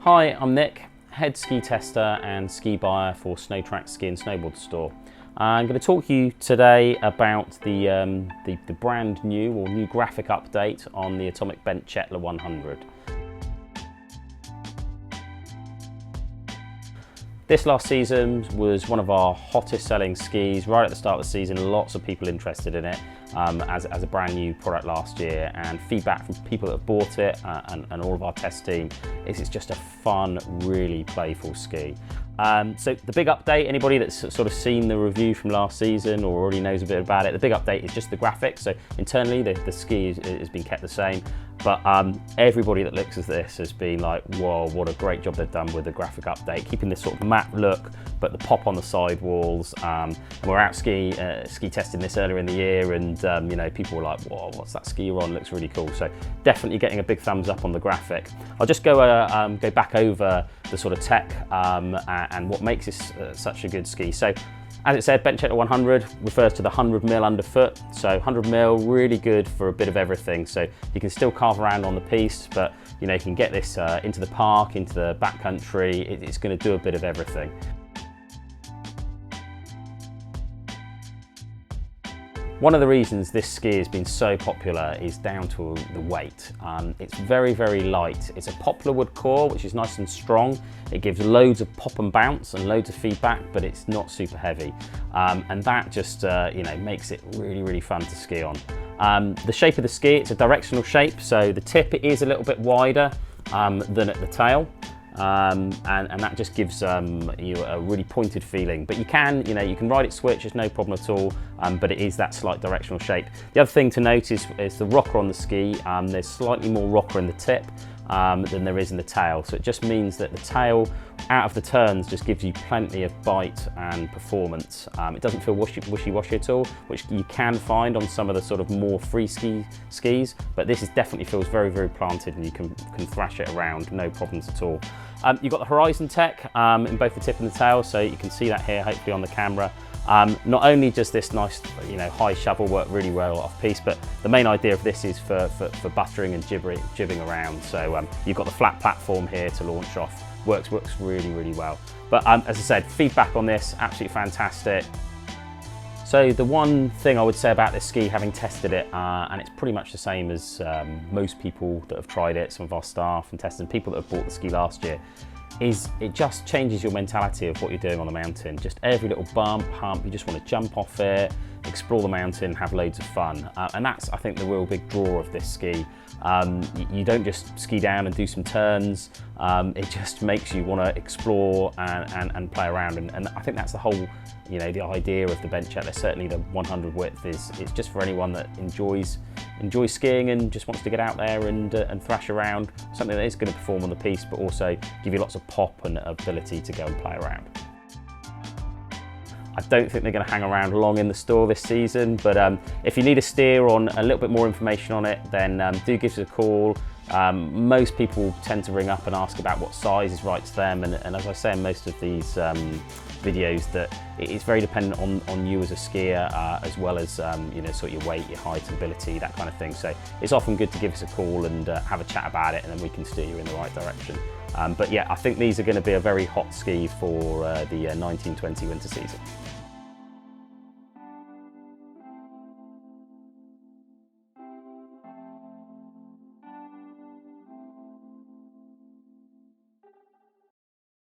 Hi, I'm Nick, head ski tester and ski buyer for Snowtrax ski and snowboard store. I'm going to talk to you today about the brand new or new graphic update on the Atomic Bent Chetler 100. This last season was one of our hottest selling skis right at the start of the season. Lots of people interested in it as a brand new product last year, and feedback from people that have bought it and all of our test team is it's just a fun, really playful ski. So the big update, anybody that's sort of seen the review from last season or already knows a bit about it, the big update is just the graphics. So internally the ski has been kept the same, but everybody that looks at this has been like, whoa, what a great job they've done with the graphic update, keeping this sort of matte look, but the pop on the sidewalls. And we're out ski testing this earlier in the year, and you know, people were like, whoa, what's that ski you're on? Looks really cool. So definitely getting a big thumbs up on the graphic. I'll just go back over the sort of tech and what makes this such a good ski. So as it said, Bent Chetler 100 refers to the 100mm underfoot. So 100mm, really good for a bit of everything. So you can still carve around on the piste, but you know, you can get this into the park, into the backcountry. It's going to do a bit of everything. One of the reasons this ski has been so popular is down to the weight. It's very, very light. It's a poplar wood core, which is nice and strong. It gives loads of pop and bounce and loads of feedback, but it's not super heavy. And that just you know, makes it really, really fun to ski on. The shape of the ski, it's a directional shape, so the tip is a little bit wider than at the tail. And that just gives you a really pointed feeling. But you can ride it switch, there's no problem at all, but it is that slight directional shape. The other thing to note is the rocker on the ski. There's slightly more rocker in the tip than there is in the tail. So it just means that the tail out of the turns just gives you plenty of bite and performance. It doesn't feel wishy-washy at all, which you can find on some of the sort of more free skis, but this definitely feels very, very planted, and you can thrash it around, no problems at all. You've got the Horizon tech in both the tip and the tail, so you can see that here hopefully on the camera. Not only does this nice, high shovel work really well off piste, but the main idea of this is for buttering and jibbing around. So you've got the flat platform here to launch off. Works really, really well. But as I said, feedback on this, absolutely fantastic. So the one thing I would say about this ski, having tested it, and it's pretty much the same as most people that have tried it, some of our staff and tested, people that have bought the ski last year, is it just changes your mentality of what you're doing on the mountain. Just every little bump, hump, you just want to jump off it, explore the mountain, have loads of fun. And that's, I think, the real big draw of this ski. You don't just ski down and do some turns. It just makes you want to explore and play around. And I think that's the whole, the idea of the Bent Chetler. Certainly the 100 width it's just for anyone that enjoys skiing and just wants to get out there and thrash around. Something that is going to perform on the piste, but also give you lots of pop and ability to go and play around. I don't think they're going to hang around long in the store this season, but if you need a steer on a little bit more information on it, then do give us a call. Most people tend to ring up and ask about what size is right to them, and as I say in most of these videos, that it's very dependent on you as a skier, as well as sort of your weight, your height, ability, that kind of thing. So it's often good to give us a call and have a chat about it, and then we can steer you in the right direction. But yeah, I think these are going to be a very hot ski for the 1920 winter season.